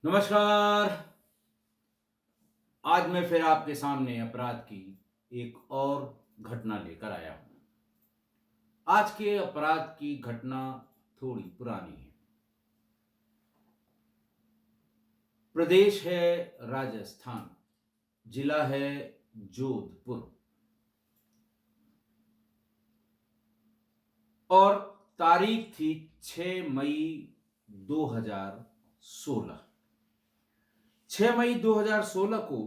नमस्कार। आज मैं फिर आपके सामने अपराध की एक और घटना लेकर आया हूं। आज के अपराध की घटना थोड़ी पुरानी है। प्रदेश है राजस्थान, जिला है जोधपुर और तारीख थी 6 मई 2016। 6 मई 2016 को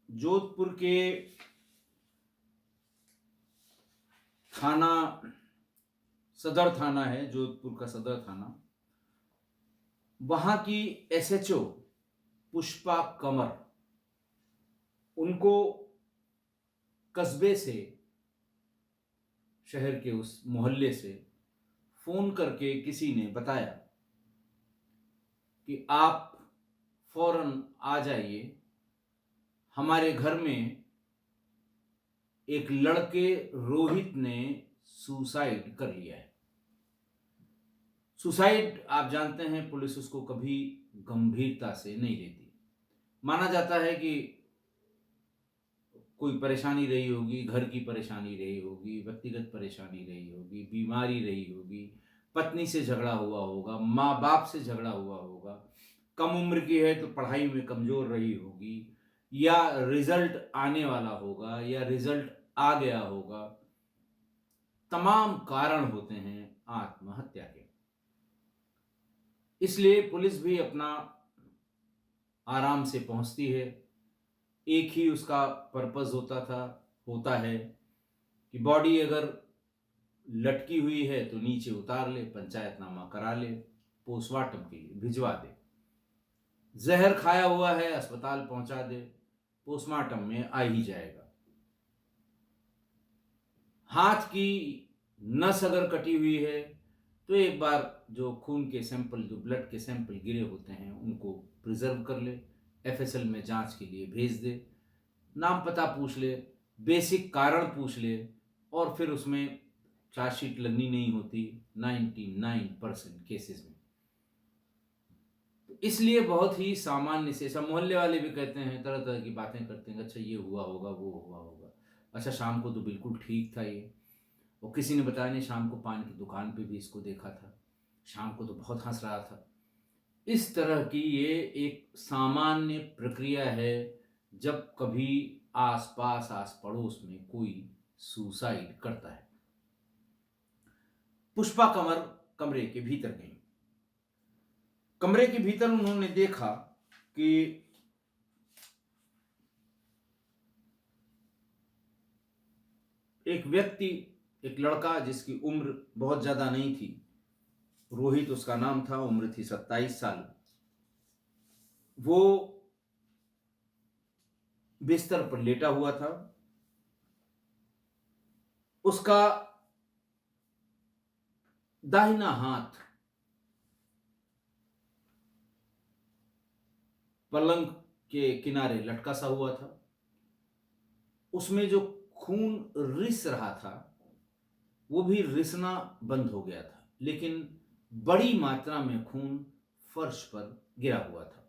जोधपुर के थाना, सदर थाना है जोधपुर का सदर थाना, वहां की एसएचओ पुष्पा कंवर, उनको कस्बे से, शहर के उस मोहल्ले से फोन करके किसी ने बताया कि आप फौरन आ जाइए, हमारे घर में एक लड़के रोहित ने सुसाइड कर लिया है। सुसाइड आप जानते हैं, पुलिस उसको कभी गंभीरता से नहीं लेती। माना जाता है कि कोई परेशानी रही होगी, घर की परेशानी रही होगी, व्यक्तिगत परेशानी रही होगी, बीमारी रही होगी, पत्नी से झगड़ा हुआ होगा, माँ बाप से झगड़ा हुआ होगा, कम उम्र की है तो पढ़ाई में कमजोर रही होगी, या रिजल्ट आने वाला होगा, या रिजल्ट आ गया होगा। तमाम कारण होते हैं आत्महत्या के। इसलिए पुलिस भी अपना आराम से पहुंचती है। एक ही उसका पर्पस होता है कि बॉडी अगर लटकी हुई है तो नीचे उतार ले, पंचायतनामा करा ले, पोस्टमार्टम के लिए भिजवा दे। जहर खाया हुआ है, अस्पताल पहुंचा दे, पोस्टमार्टम में आ ही जाएगा। हाथ की नस अगर कटी हुई है तो एक बार जो खून के सैंपल, जो ब्लड के सैंपल गिरे होते हैं, उनको प्रिजर्व कर ले, एफएसएल में जांच के लिए भेज दे, नाम पता पूछ ले, बेसिक कारण पूछ ले, और फिर उसमें चार्जशीट लगनी नहीं होती 99% केसेस में। तो इसलिए बहुत ही सामान्य से, सब मोहल्ले वाले भी कहते हैं, तरह तरह की बातें करते हैं, अच्छा ये हुआ होगा, वो हुआ होगा, अच्छा शाम को तो बिल्कुल ठीक था ये, और किसी ने बताया नहीं, शाम को पान की दुकान पे भी इसको देखा था, शाम को तो बहुत हंस रहा था। इस तरह की ये एक सामान्य प्रक्रिया है जब कभी आसपास, आस पड़ोस में कोई सुसाइड करता है। पुष्पा कंवर कमरे के भीतर गई। कमरे के भीतर उन्होंने देखा कि एक व्यक्ति, एक लड़का जिसकी उम्र बहुत ज्यादा नहीं थी, रोहित उसका नाम था, उम्र थी 27 साल, वो बिस्तर पर लेटा हुआ था। उसका दाहिना हाथ पलंग के किनारे लटका सा हुआ था। उसमें जो खून रिस रहा था वो भी रिसना बंद हो गया था, लेकिन बड़ी मात्रा में खून फर्श पर गिरा हुआ था।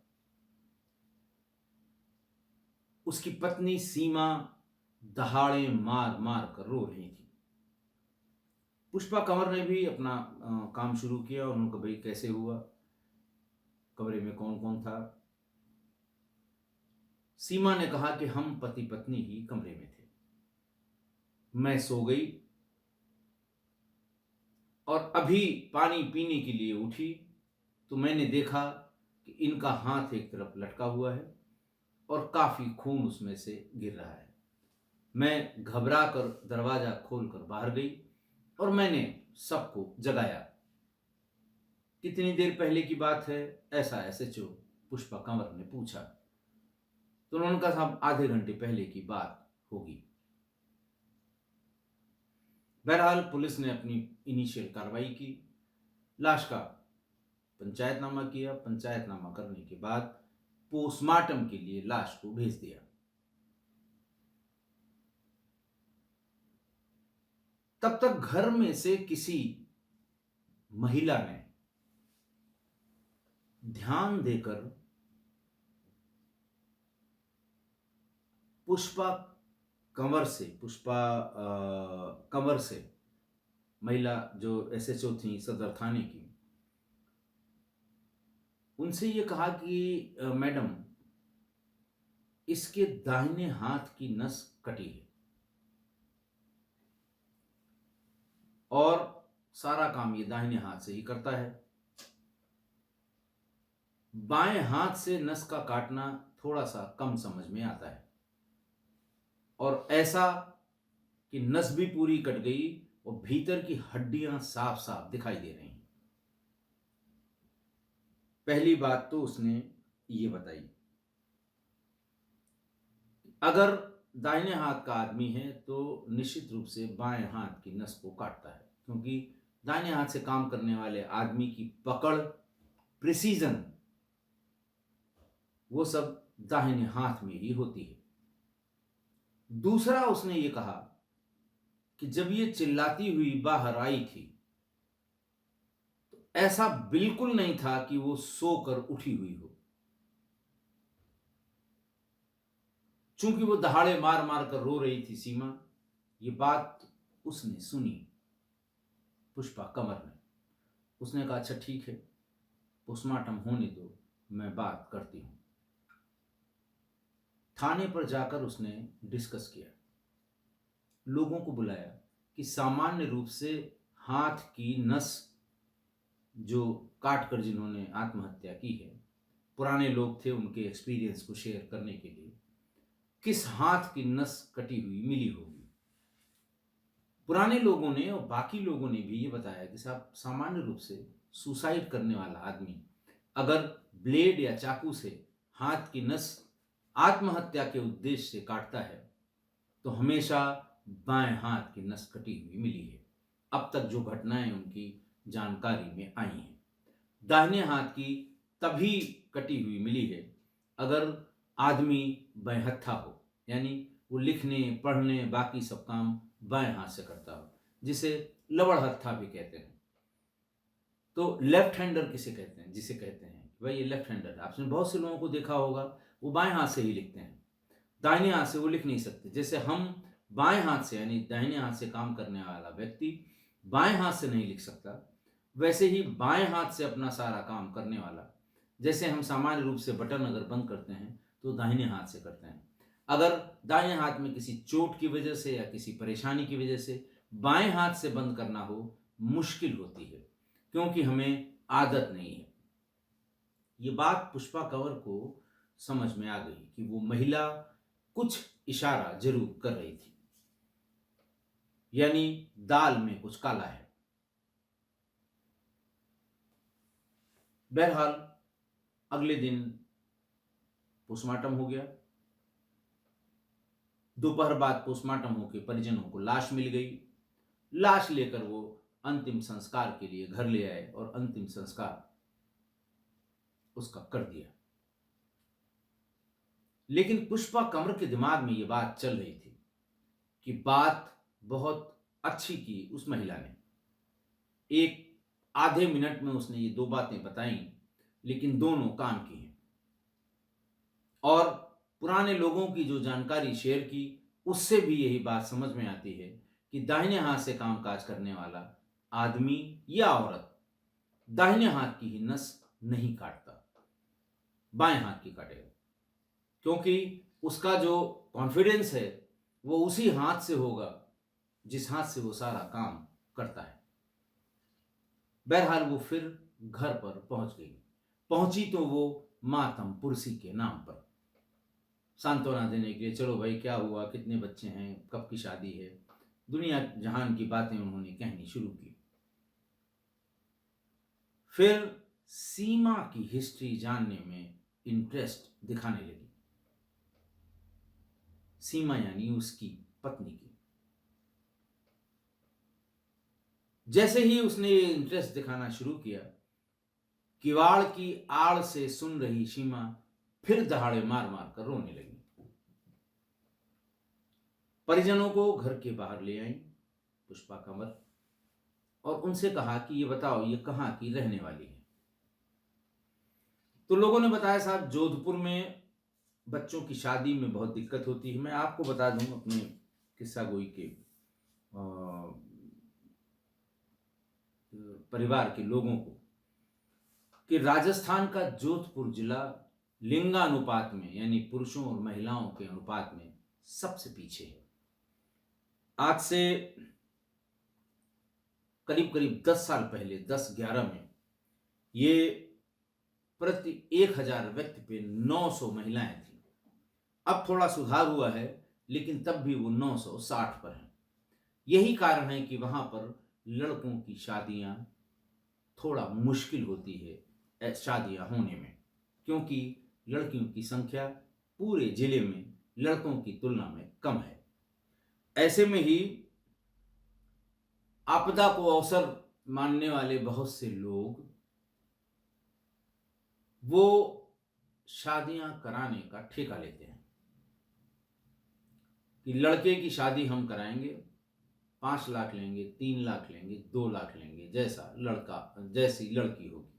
उसकी पत्नी सीमा दहाड़े मार मार कर रो रही थी। पुष्पा कंवर ने भी अपना काम शुरू किया और उनको, भाई कैसे हुआ, कमरे में कौन कौन था। सीमा ने कहा कि हम पति पत्नी ही कमरे में थे, मैं सो गई और अभी पानी पीने के लिए उठी तो मैंने देखा कि इनका हाथ एक तरफ लटका हुआ है और काफी खून उसमें से गिर रहा है। मैं घबरा कर दरवाजा खोलकर बाहर गई और मैंने सबको जगाया। कितनी देर पहले की बात है, ऐसा एसएचओ पुष्पा कंवर ने पूछा। तो उन्होंने कहा, साहब आधे घंटे पहले की बात होगी। बहरहाल पुलिस ने अपनी इनिशियल कार्रवाई की, लाश का पंचायतनामा किया। पंचायतनामा करने के बाद पोस्टमार्टम के लिए लाश को भेज दिया। तब तक घर में से किसी महिला ने ध्यान देकर पुष्पा पुष्पा कंवर से, महिला जो एसएचओ थी सदर थाने की, उनसे ये कहा कि मैडम, इसके दाहिने हाथ की नस कटी है और सारा काम ये दाहिने हाथ से ही करता है। बाएं हाथ से नस का काटना थोड़ा सा कम समझ में आता है, और ऐसा कि नस भी पूरी कट गई और भीतर की हड्डियां साफ साफ दिखाई दे रही हैं। पहली बात तो उसने ये बताई, अगर दाहिने हाथ का आदमी है तो निश्चित रूप से बाएं हाथ की नस को काटता है, क्योंकि दाहिने हाथ से काम करने वाले आदमी की पकड़, प्रिसीजन, वो सब दाहिने हाथ में ही होती है। दूसरा उसने ये कहा कि जब ये चिल्लाती हुई बाहर आई थी तो ऐसा बिल्कुल नहीं था कि वो सोकर उठी हुई हो। चूंकि वो दहाड़े मार मार कर रो रही थी सीमा, ये बात उसने सुनी, पुष्पा कंवर ने। उसने कहा अच्छा ठीक है, पोस्टमार्टम होने दो, मैं बात करती हूं। थाने पर जाकर उसने डिस्कस किया, लोगों को बुलाया कि सामान्य रूप से हाथ की नस जो काट कर जिन्होंने आत्महत्या की है, पुराने लोग थे, उनके एक्सपीरियंस को शेयर करने के लिए, किस हाथ की नस कटी हुई मिली होगी। पुराने लोगों ने और बाकी लोगों ने भी ये बताया कि साहब, सामान्य रूप से सुसाइड करने वाला आदमी अगर ब्लेड या चाकू से हाथ की नस आत्महत्या के उद्देश्य से काटता है तो हमेशा बाएं हाथ की नस कटी हुई मिली है। अब तक जो घटनाएं उनकी जानकारी में आई हैं, दाहिने हाथ की तभी कटी हुई मिली है अगर आदमी बाएं हत्था हो, यानी वो लिखने पढ़ने बाकी सब काम बाएं हाथ से करता हो, जिसे लवड़ हत्था भी कहते हैं। तो लेफ्ट हैंडर किसे कहते हैं? जिसे कहते हैं भाई ये लेफ्ट हैंडर, आपने बहुत से लोगों को देखा होगा वो बाएं हाथ से ही लिखते हैं, दाहिने हाथ से वो लिख नहीं सकते। जैसे हम बाएं हाथ से, यानी दाहिने हाथ से काम करने वाला व्यक्ति बाएं हाथ से नहीं लिख सकता, वैसे ही बाएं हाथ से अपना सारा काम करने वाला, जैसे हम सामान्य रूप से बटन अगर बंद करते हैं तो दाहिने हाथ से करते हैं, अगर दाहिने हाथ में किसी चोट की वजह से या किसी परेशानी की वजह से बाएं हाथ से बंद करना हो, मुश्किल होती है, क्योंकि हमें आदत नहीं है। ये बात पुष्पा कंवर को समझ में आ गई कि वो महिला कुछ इशारा जरूर कर रही थी, यानी दाल में कुछ काला है। बहरहाल अगले दिन पोस्टमार्टम हो गया। दोपहर बाद पोस्टमार्टम होकर परिजनों को लाश मिल गई। लाश लेकर वो अंतिम संस्कार के लिए घर ले आए और अंतिम संस्कार उसका कर दिया। लेकिन पुष्पा कंवर के दिमाग में ये बात चल रही थी कि बात बहुत अच्छी की उस महिला ने। एक आधे मिनट में उसने ये दो बातें बताई, लेकिन दोनों काम की हैं। और पुराने लोगों की जो जानकारी शेयर की, उससे भी यही बात समझ में आती है कि दाहिने हाथ से कामकाज करने वाला आदमी या औरत दाहिने हाथ की ही नस नहीं काटता, बाएं हाथ की काटेगा, क्योंकि उसका जो कॉन्फिडेंस है वो उसी हाथ से होगा जिस हाथ से वो सारा काम करता है। बहरहाल वो फिर घर पर पहुंच गई। पहुंची तो वो मातम पुरसी के नाम पर, सांत्वना देने के लिए, चलो भाई क्या हुआ, कितने बच्चे हैं, कब की शादी है, दुनिया जहान की बातें उन्होंने कहनी शुरू की। फिर सीमा की हिस्ट्री जानने में इंटरेस्ट दिखाने लगी। सीमा यानी उसकी पत्नी की। जैसे ही उसने ये इंटरेस्ट दिखाना शुरू किया, किवाड़ की आड़ से सुन रही सीमा फिर दहाड़े मार मार कर रोने लगी। परिजनों को घर के बाहर ले आई पुष्पा कंवर और उनसे कहा कि ये बताओ ये कहाँ की रहने वाली है। तो लोगों ने बताया साहब जोधपुर में बच्चों की शादी में बहुत दिक्कत होती है। मैं आपको बता दूं अपने किस्सा गोई के परिवार के लोगों को कि राजस्थान का जोधपुर जिला लिंगानुपात में यानी पुरुषों और महिलाओं के अनुपात में सबसे पीछे है। आज से करीब करीब 10 साल पहले 10-11 में ये प्रति 1000 व्यक्ति पे 900 महिलाएं थी। अब थोड़ा सुधार हुआ है, लेकिन तब भी वो 960 पर है। यही कारण है कि वहां पर लड़कों की शादियां थोड़ा मुश्किल होती है शादियां होने में, क्योंकि लड़कियों की संख्या पूरे जिले में लड़कों की तुलना में कम है। ऐसे में ही आपदा को अवसर मानने वाले बहुत से लोग वो शादियां कराने का ठेका लेते हैं कि लड़के की शादी हम कराएंगे, 5 लाख लेंगे, 3 लाख लेंगे, 2 लाख लेंगे, जैसा लड़का जैसी लड़की होगी।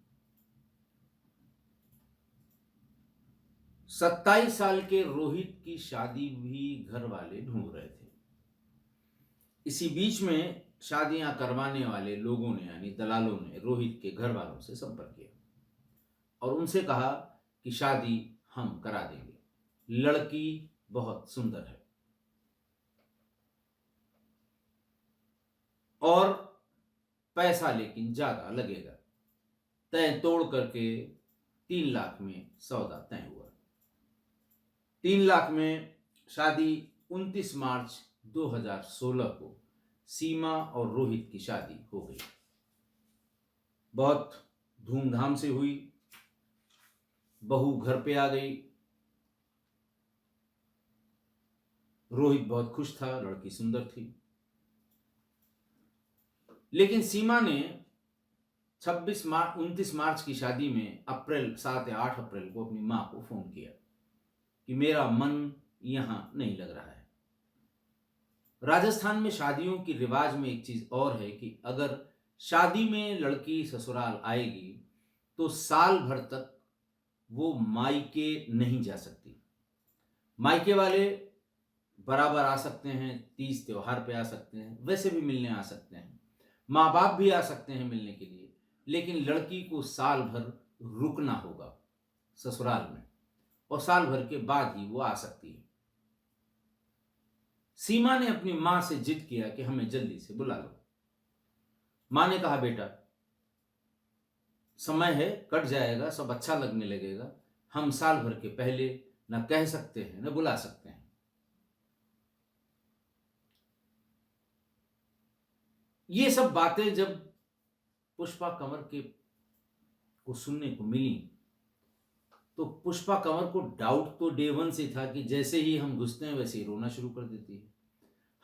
27 साल के रोहित की शादी भी घर वाले ढूंढ रहे थे। इसी बीच में शादियां करवाने वाले लोगों ने यानी दलालों ने रोहित के घर वालों से संपर्क किया और उनसे कहा कि शादी हम करा देंगे, लड़की बहुत सुंदर है और पैसा लेकिन ज्यादा लगेगा। तय तोड़ करके 3 लाख में सौदा तय हुआ। 3 लाख में शादी 29 मार्च 2016 को सीमा और रोहित की शादी हो गई। बहुत धूमधाम से हुई। बहू घर पे आ गई। रोहित बहुत खुश था, लड़की सुंदर थी। लेकिन सीमा ने 29 मार्च की शादी में 7 या 8 अप्रैल को अपनी मां को फोन किया कि मेरा मन यहां नहीं लग रहा है। राजस्थान में शादियों की रिवाज में एक चीज और है कि अगर शादी में लड़की ससुराल आएगी तो साल भर तक वो मायके नहीं जा सकती। मायके वाले बराबर आ सकते हैं, तीज त्योहार पे आ सकते हैं, वैसे भी मिलने आ सकते हैं, माँ बाप भी आ सकते हैं मिलने के लिए, लेकिन लड़की को साल भर रुकना होगा ससुराल में और साल भर के बाद ही वो आ सकती है। सीमा ने अपनी मां से जिद किया कि हमें जल्दी से बुला लो। मां ने कहा बेटा समय है, कट जाएगा, सब अच्छा लगने लगेगा, हम साल भर के पहले न कह सकते हैं न बुला सकते हैं। ये सब बातें जब पुष्पा कंवर के को सुनने को मिली तो पुष्पा कंवर को डाउट तो डे 1 से था कि जैसे ही हम घुसते हैं वैसे ही रोना शुरू कर देती है।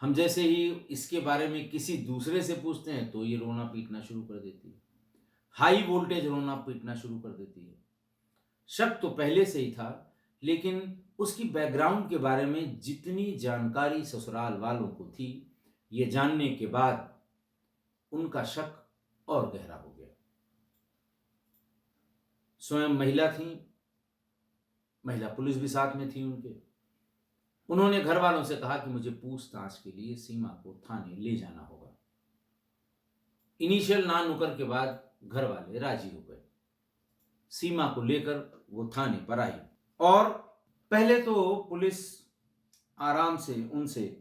हम जैसे ही इसके बारे में किसी दूसरे से पूछते हैं तो ये रोना पीटना शुरू कर देती है, हाई वोल्टेज रोना पीटना शुरू कर देती है। शक तो पहले से ही था, लेकिन उसकी बैकग्राउंड के बारे में जितनी जानकारी ससुराल वालों को थी, ये जानने के बाद उनका शक और गहरा हो गया। स्वयं महिला थी, महिला पुलिस भी साथ में थी उनके। उन्होंने घर वालों से कहा कि मुझे पूछताछ के लिए सीमा को थाने ले जाना होगा। इनिशियल ना नुकर के बाद घर वाले राजी हो गए। सीमा को लेकर वो थाने पर आई और पहले तो पुलिस आराम से उनसे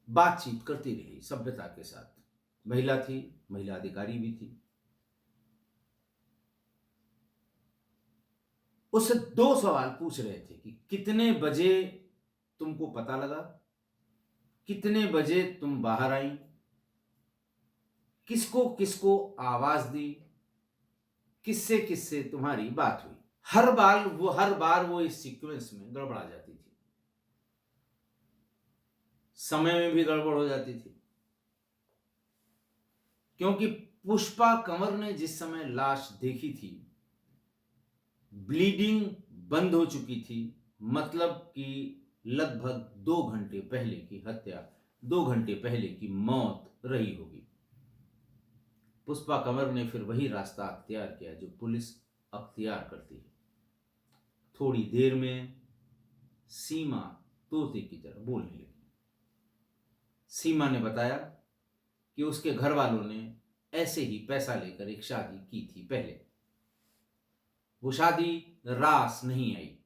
बातचीत करती रही सभ्यता के साथ। महिला थी, महिला अधिकारी भी थी। उससे 2 सवाल पूछ रहे थे कि कितने बजे तुमको पता लगा, कितने बजे तुम बाहर आई, किसको किसको आवाज दी, किससे किससे तुम्हारी बात हुई। हर बार वो इस सीक्वेंस में गड़बड़ा जाती थी, समय में भी गड़बड़ हो जाती थी, क्योंकि पुष्पा कंवर ने जिस समय लाश देखी थी ब्लीडिंग बंद हो चुकी थी, मतलब कि लगभग 2 घंटे पहले की हत्या, 2 घंटे पहले की मौत रही होगी। पुष्पा कंवर ने फिर वही रास्ता अख्तियार किया जो पुलिस अख्तियार करती है। थोड़ी देर में सीमा तोते की तरह बोलने लगी। सीमा ने बताया कि उसके घर वालों ने ऐसे ही पैसा लेकर एक शादी की थी पहले। वो शादी रास नहीं आई।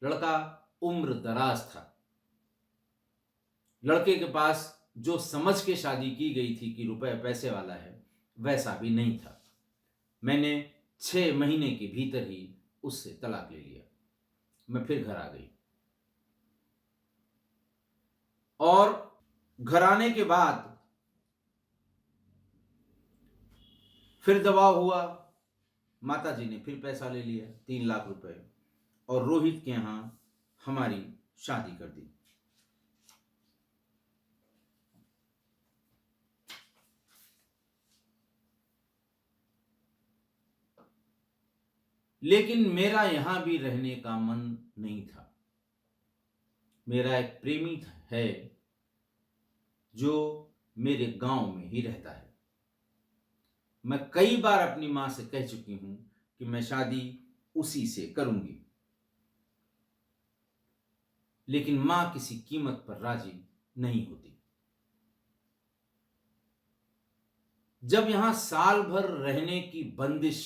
लड़का उम्र दराज था। लड़के के पास जो समझ के शादी की गई थी कि रुपए पैसे वाला है, वैसा भी नहीं था। मैंने 6 महीने के भीतर ही उससे तलाक ले लिया। मैं फिर घर आ गई और घर आने के बाद फिर दबाव हुआ। माताजी ने फिर पैसा ले लिया, 3 लाख रुपए, और रोहित के यहां हमारी शादी कर दी। लेकिन मेरा यहां भी रहने का मन नहीं था। मेरा एक प्रेमी है जो मेरे गांव में ही रहता है। मैं कई बार अपनी मां से कह चुकी हूं कि मैं शादी उसी से करूंगी, लेकिन मां किसी कीमत पर राजी नहीं होती। जब यहां साल भर रहने की बंदिश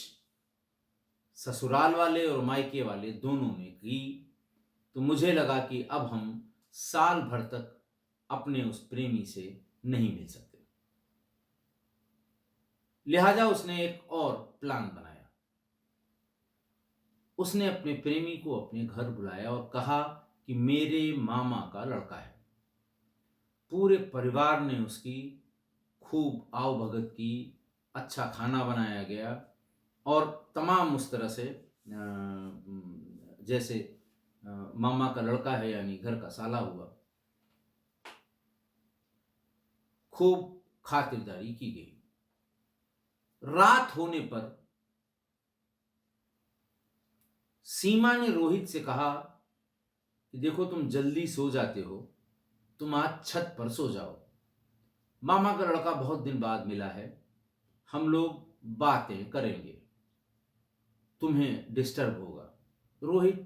ससुराल वाले और मायके वाले दोनों ने की, तो मुझे लगा कि अब हम साल भर तक अपने उस प्रेमी से नहीं मिल सकते। लिहाजा उसने एक और प्लान बनाया। उसने अपने प्रेमी को अपने घर बुलाया और कहा कि मेरे मामा का लड़का है। पूरे परिवार ने उसकी खूब आवभगत की, अच्छा खाना बनाया गया और तमाम उस तरह से जैसे मामा का लड़का है यानी घर का साला हुआ, खूब खातिरदारी की गई। रात होने पर सीमा ने रोहित से कहा कि देखो, तुम जल्दी सो जाते हो, तुम आज छत पर सो जाओ। मामा का लड़का बहुत दिन बाद मिला है, हम लोग बातें करेंगे, तुम्हें डिस्टर्ब होगा। रोहित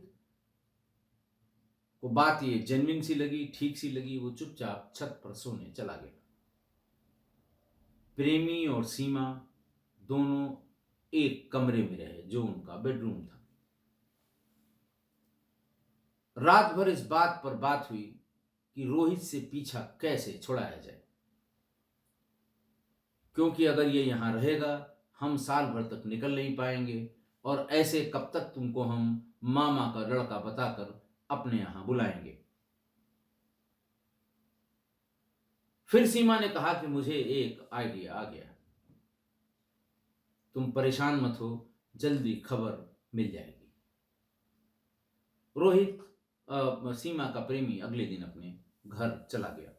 को बात ये जेन्युइन सी लगी, ठीक सी लगी। वो चुपचाप छत पर सोने चला गया। प्रेमी और सीमा दोनों एक कमरे में रहे जो उनका बेडरूम था। रात भर इस बात पर बात हुई कि रोहित से पीछा कैसे छुड़ाया जाए, क्योंकि अगर ये यहां रहेगा हम साल भर तक निकल नहीं पाएंगे और ऐसे कब तक तुमको हम मामा का लड़का बताकर अपने यहां बुलाएंगे। फिर सीमा ने कहा कि मुझे एक आइडिया आ गया, तुम परेशान मत हो, जल्दी खबर मिल जाएगी। रोहित सीमा का प्रेमी अगले दिन अपने घर चला गया।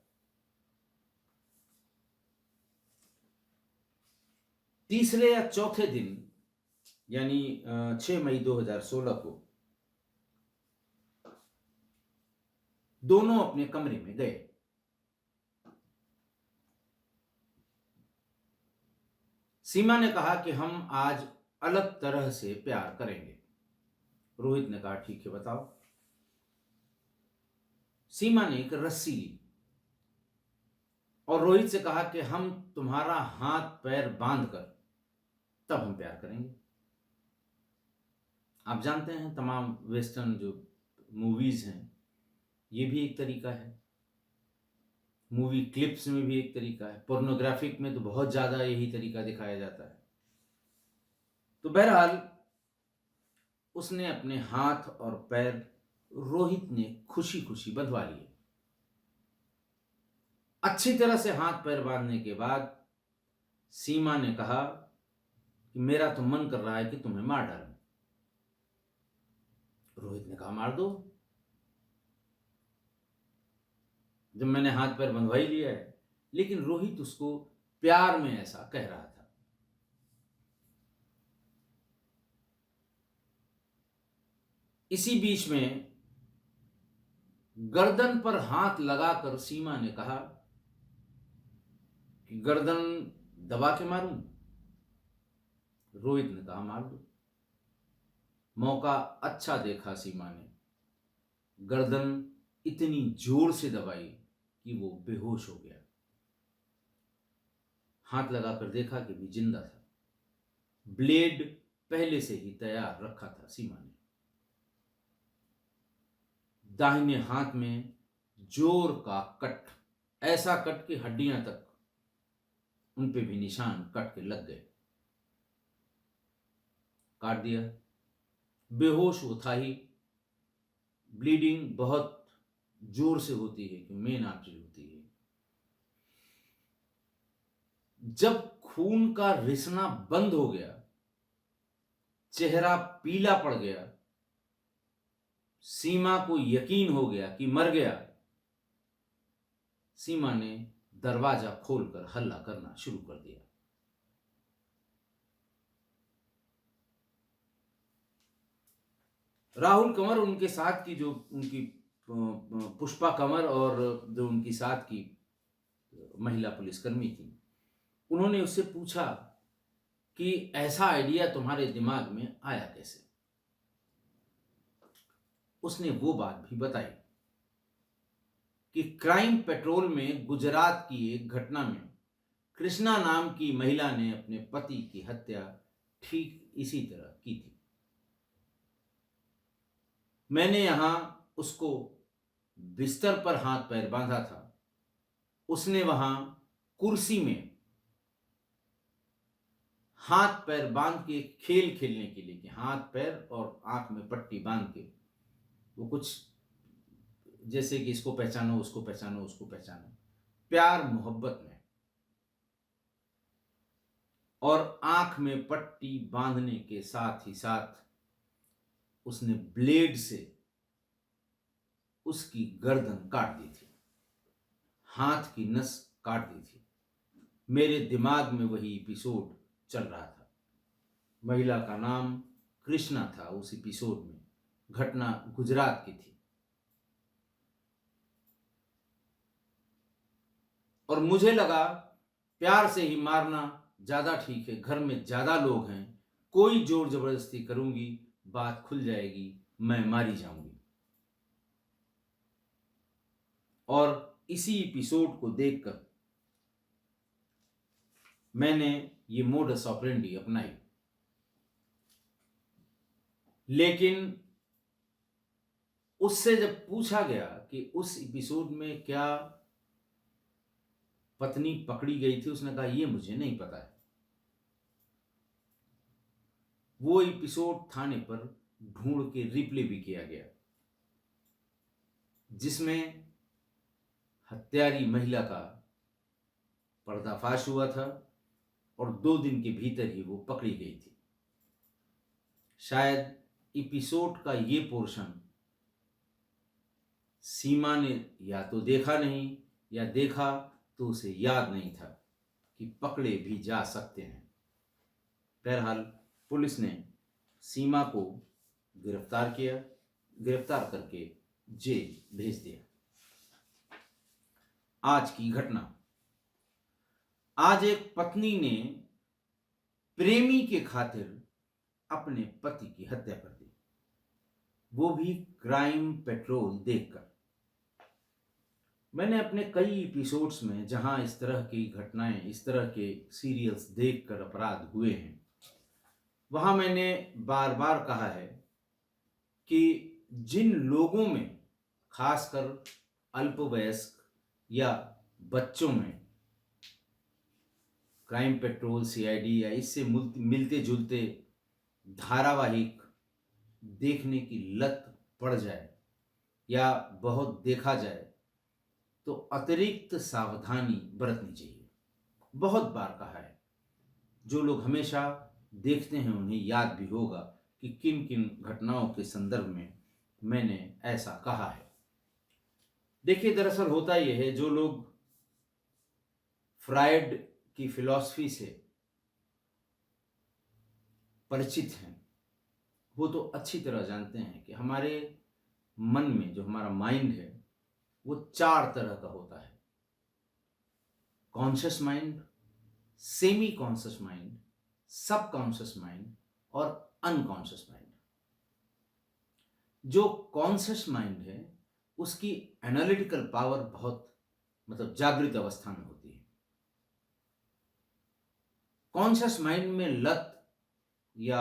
तीसरे या चौथे दिन यानी 6 मई 2016 को दोनों अपने कमरे में गए। सीमा ने कहा कि हम आज अलग तरह से प्यार करेंगे। रोहित ने कहा ठीक है, बताओ। सीमा ने एक रस्सी ली और रोहित से कहा कि हम तुम्हारा हाथ पैर बांधकर तब हम प्यार करेंगे। आप जानते हैं तमाम वेस्टर्न जो मूवीज हैं, ये भी एक तरीका है। मूवी क्लिप्स में भी एक तरीका है। पोर्नोग्राफिक में तो बहुत ज्यादा यही तरीका दिखाया जाता है। तो बहरहाल उसने अपने हाथ और पैर रोहित ने खुशी खुशी बंधवा लिए। अच्छी तरह से हाथ पैर बांधने के बाद सीमा ने कहा कि मेरा तो मन कर रहा है कि तुम्हें मार डालूं। रोहित ने कहा मार दो, जब मैंने हाथ पैर बंधवा ही लिया है। लेकिन रोहित उसको प्यार में ऐसा कह रहा था। इसी बीच में गर्दन पर हाथ लगाकर सीमा ने कहा कि गर्दन दबा के मारूं। रोहित ने कहा मार दो। मौका अच्छा देखा सीमा ने, गर्दन इतनी जोर से दबाई कि वो बेहोश हो गया। हाथ लगाकर देखा कि भी जिंदा था। ब्लेड पहले से ही तैयार रखा था सीमा ने। दाहिने हाथ में जोर का कट, ऐसा कट कि हड्डियां तक उन पे भी निशान कट के लग गए। काट दिया। बेहोश वो था ही। ब्लीडिंग बहुत जोर से होती है कि मेन आर्टरी होती है। जब खून का रिसना बंद हो गया, चेहरा पीला पड़ गया, सीमा को यकीन हो गया कि मर गया, सीमा ने दरवाजा खोलकर हल्ला करना शुरू कर दिया। राहुल कंवर, उनके साथ की जो उनकी पुष्पा कंवर और जो उनकी साथ की महिला पुलिसकर्मी थी, उन्होंने उससे पूछा कि ऐसा आइडिया तुम्हारे दिमाग में आया कैसे। उसने वो बात भी बताई कि क्राइम पेट्रोल में गुजरात की एक घटना में कृष्णा नाम की महिला ने अपने पति की हत्या ठीक इसी तरह की थी। मैंने यहां उसको बिस्तर पर हाथ पैर बांधा था, उसने वहां कुर्सी में हाथ पैर बांध के खेल खेलने के लिए, कि हाथ पैर और आंख में पट्टी बांध के वो कुछ जैसे कि इसको पहचानो, उसको पहचानो, उसको पहचानो, प्यार मोहब्बत में, और आंख में पट्टी बांधने के साथ ही साथ उसने ब्लेड से उसकी गर्दन काट दी थी, हाथ की नस काट दी थी। मेरे दिमाग में वही एपिसोड चल रहा था। महिला का नाम कृष्णा था। उस एपिसोड में घटना गुजरात की थी और मुझे लगा प्यार से ही मारना ज्यादा ठीक है, घर में ज्यादा लोग हैं, कोई जोर जबरदस्ती करूंगी बात खुल जाएगी, मैं मारी जाऊंगी। और इसी एपिसोड को देखकर मैंने ये मोडस ऑपरेंडी अपनाई। लेकिन उससे जब पूछा गया कि उस एपिसोड में क्या पत्नी पकड़ी गई थी, उसने कहा ये मुझे नहीं पता है। वो एपिसोड थाने पर ढूंढ के रिप्ले भी किया गया, जिसमें हत्यारी महिला का पर्दाफाश हुआ था और 2 दिन के भीतर ही वो पकड़ी गई थी। शायद एपिसोड का ये पोर्शन सीमा ने या तो देखा नहीं, या देखा तो उसे याद नहीं था कि पकड़े भी जा सकते हैं। बहरहाल पुलिस ने सीमा को गिरफ्तार किया, गिरफ्तार करके जेल भेज दिया। आज की घटना। आज एक पत्नी ने प्रेमी के खातिर अपने पति की हत्या कर दी, वो भी क्राइम पेट्रोल देखकर। मैंने अपने कई एपिसोड्स में जहां इस तरह की घटनाएं, इस तरह के सीरियल्स देखकर अपराध हुए हैं, वहां मैंने बार बार कहा है कि जिन लोगों में, खासकर अल्पवयस्क या बच्चों में, क्राइम पेट्रोल, सीआईडी या इससे मिलते जुलते धारावाहिक देखने की लत पड़ जाए या बहुत देखा जाए, तो अतिरिक्त सावधानी बरतनी चाहिए। बहुत बार कहा है, जो लोग हमेशा देखते हैं उन्हें याद भी होगा कि किन किन घटनाओं के संदर्भ में मैंने ऐसा कहा है। देखिए, दरअसल होता यह है, जो लोग फ्रायड की फिलॉसफी से परिचित हैं, वो तो अच्छी तरह जानते हैं कि हमारे मन में जो हमारा माइंड है वो 4 तरह का होता है। Conscious mind, semi conscious mind, subconscious mind और अनकॉन्शियस माइंड। जो कॉन्शियस माइंड है उसकी एनालिटिकल पावर बहुत मतलब जागृत अवस्था में होती है। कॉन्शियस माइंड में लत या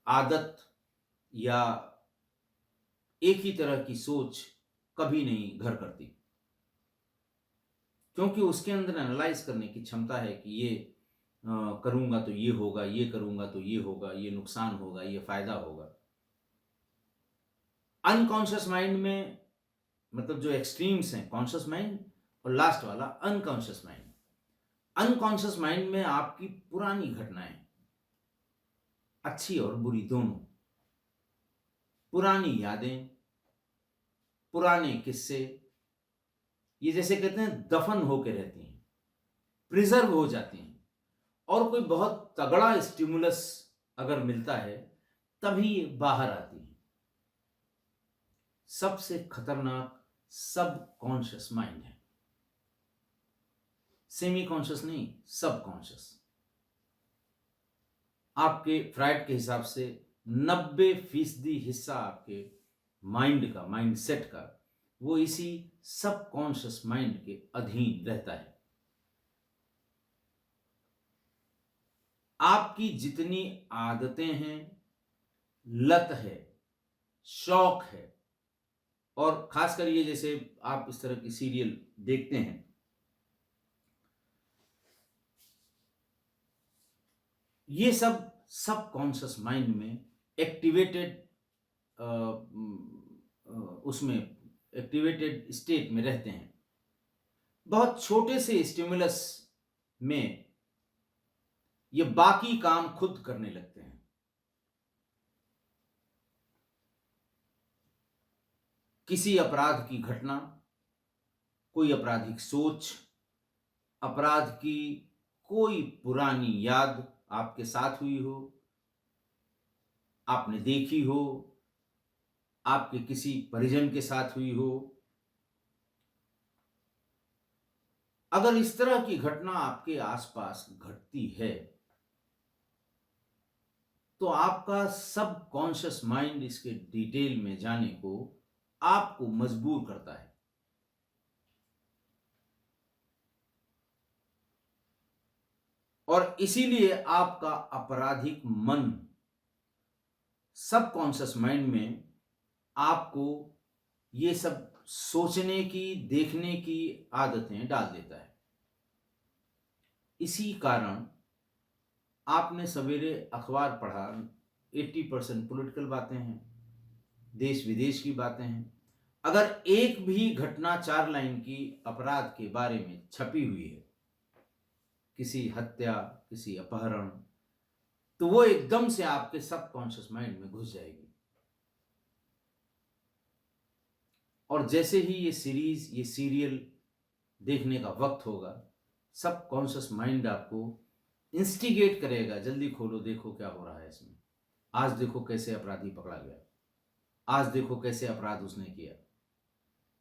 आदत या एक ही तरह की सोच कभी नहीं घर करती, क्योंकि उसके अंदर एनालाइज करने की क्षमता है कि ये करूंगा तो ये होगा, ये करूंगा तो ये होगा, ये नुकसान होगा, ये फायदा होगा। अनकॉन्शियस माइंड में मतलब जो एक्सट्रीम्स हैं, कॉन्शियस माइंड और लास्ट वाला अनकॉन्शियस माइंड। अनकॉन्शियस माइंड में आपकी पुरानी घटनाएं, अच्छी और बुरी दोनों, पुरानी यादें, पुराने किस्से, ये जैसे कहते हैं दफन होके रहती हैं, प्रिजर्व हो जाती हैं। और कोई बहुत तगड़ा स्टिमुलस अगर मिलता है तभी ये बाहर आती है। सबसे खतरनाक सब कॉन्शियस माइंड है, सेमी कॉन्शियस नहीं, सब कॉन्शियस। आपके फ्राइड के हिसाब से 90% हिस्सा आपके माइंड का, माइंड सेट का, वो इसी सब कॉन्शियस माइंड के अधीन रहता है। आपकी जितनी आदतें हैं, लत है, शौक है, और खासकर ये जैसे आप इस तरह की सीरियल देखते हैं, ये सब सब कॉन्शियस माइंड में एक्टिवेटेड उसमें एक्टिवेटेड स्टेट में रहते हैं। बहुत छोटे से स्टिमुलस में ये बाकी काम खुद करने लगते हैं। किसी अपराध की घटना, कोई आपराधिक सोच, अपराध की कोई पुरानी याद आपके साथ हुई हो, आपने देखी हो, आपके किसी परिजन के साथ हुई हो, अगर इस तरह की घटना आपके आसपास घटती है तो आपका सब कॉन्शियस माइंड इसके डिटेल में जाने को आपको मजबूर करता है। और इसीलिए आपका आपराधिक मन सब कॉन्शियस माइंड में आपको ये सब सोचने की, देखने की आदतें डाल देता है। इसी कारण आपने सवेरे अखबार पढ़ा, 80% पॉलिटिकल बातें हैं, देश विदेश की बातें हैं। अगर एक भी घटना 4 लाइन की अपराध के बारे में छपी हुई है, किसी हत्या, किसी अपहरण, तो वो एकदम से आपके सबकॉन्शियस माइंड में घुस जाएगी। और जैसे ही ये सीरीज, ये सीरियल देखने का वक्त होगा, सबकॉन्शियस माइंड आपको इंस्टिगेट करेगा, जल्दी खोलो, देखो क्या हो रहा है इसमें, आज देखो कैसे अपराधी पकड़ा गया, आज देखो कैसे अपराध उसने किया।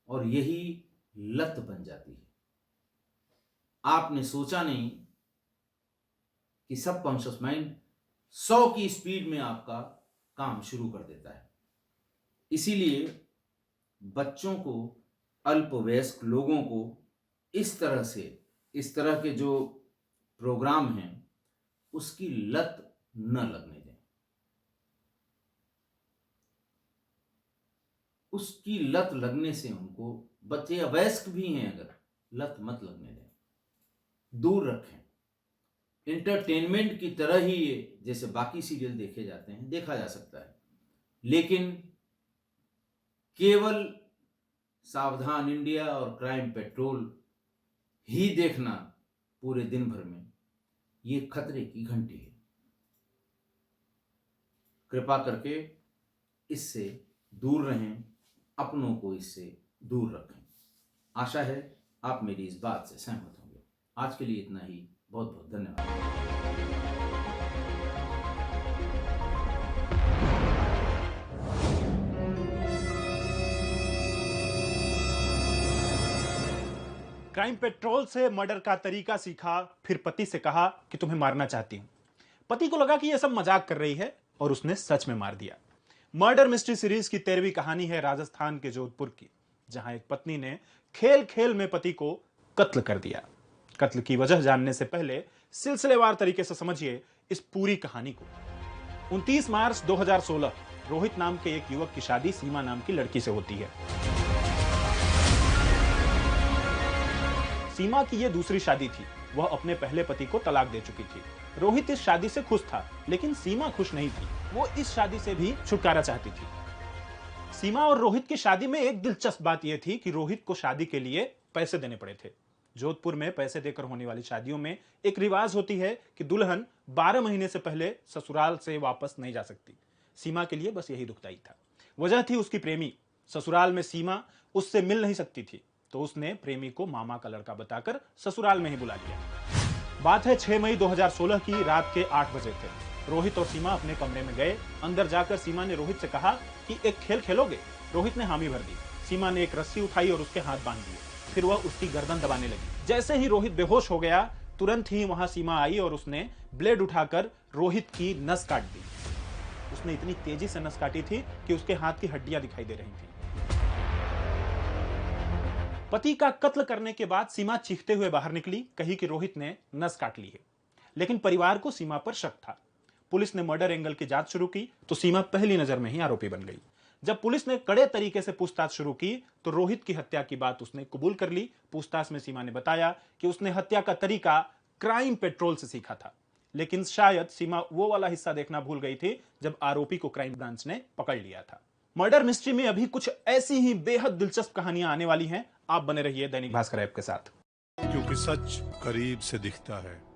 और यही लत बन जाती है। आपने सोचा नहीं कि सबकॉन्शियस माइंड 100 की स्पीड में आपका काम शुरू कर देता है। इसीलिए बच्चों को, अल्पवयस्क लोगों को इस तरह से, इस तरह के जो प्रोग्राम हैं उसकी लत न लगने दें। उसकी लत लगने से उनको, बच्चे या वयस्क भी हैं अगर, लत मत लगने दें, दूर रखें। एंटरटेनमेंट की तरह ही ये जैसे बाकी सीरियल देखे जाते हैं देखा जा सकता है, लेकिन केवल सावधान इंडिया और क्राइम पेट्रोल ही देखना पूरे दिन भर में, ये खतरे की घंटी है। कृपा करके इससे दूर रहें, अपनों को इससे दूर रखें। आशा है आप मेरी इस बात से सहमत होंगे। आज के लिए इतना ही। बहुत बहुत धन्यवाद। क्राइम पेट्रोल से मर्डर का तरीका सीखा, फिर पति से कहा कि तुम्हें मारना चाहती हूं। पति को लगा कि यह सब मजाक कर रही है और उसने सच में मार दिया। मर्डर मिस्ट्री सीरीज की 13वीं कहानी है राजस्थान के जोधपुर की, जहां एक पत्नी ने खेल खेल में पति को कत्ल कर दिया। कत्ल की वजह जानने से पहले सिलसिलेवार तरीके से समझिए इस पूरी कहानी को। 29 मार्च 2016 रोहित नाम के एक युवक की शादी सीमा नाम की लड़की से होती है। सीमा की यह दूसरी शादी थी। वह अपने पहले पति को तलाक दे चुकी थी। रोहित इस शादी से खुश था, लेकिन सीमा खुश नहीं थी। वो इस शादी से भी छुटकारा चाहती थी। सीमा और रोहित की शादी में एक दिलचस्प बात यह थी कि रोहित को शादी के लिए पैसे देने पड़े थे। जोधपुर में पैसे देकर होने वाली शादियों में एक रिवाज होती है कि दुल्हन 12 महीने से पहले ससुराल से वापस नहीं जा सकती। सीमा के लिए बस यही दुखदाई था। वजह थी उसकी प्रेमी। ससुराल में सीमा उससे मिल नहीं सकती थी, तो उसने प्रेमी को मामा का लड़का बताकर ससुराल में ही बुला लिया। बात है 6 मई 2016 की। रात के 8 बजे थे। रोहित और सीमा अपने कमरे में गए। अंदर जाकर सीमा ने रोहित से कहा कि एक खेल खेलोगे। रोहित ने हामी भर दी। सीमा ने एक रस्सी उठाई और उसके हाथ बांध दिए। फिर वह उसकी गर्दन दबाने लगी। जैसे ही रोहित बेहोश हो गया, तुरंत ही वहां सीमा आई और उसने ब्लेड उठाकर रोहित की नस काट दी। उसने इतनी तेजी से नस काटी थी कि उसके हाथ की हड्डियां दिखाई दे रही थी। पति का कत्ल करने के बाद सीमा चीखते हुए बाहर निकली, कही कि रोहित ने नस काट ली है। लेकिन परिवार को सीमा पर शक था। पुलिस ने मर्डर एंगल की जांच शुरू की तो सीमा पहली नजर में ही आरोपी बन गई। जब पुलिस ने कड़े तरीके से पूछताछ शुरू की तो रोहित की हत्या की बात उसने कबूल कर ली। पूछताछ में सीमा ने बताया कि उसने हत्या का तरीका क्राइम पेट्रोल से सीखा था। लेकिन शायद सीमा वो वाला हिस्सा देखना भूल गई थी जब आरोपी को क्राइम ब्रांच ने पकड़ लिया था। मर्डर मिस्ट्री में अभी कुछ ऐसी ही बेहद दिलचस्प कहानियां आने वाली हैं। आप बने रहिए दैनिक भास्कर ऐप के साथ, क्योंकि सच करीब से दिखता है।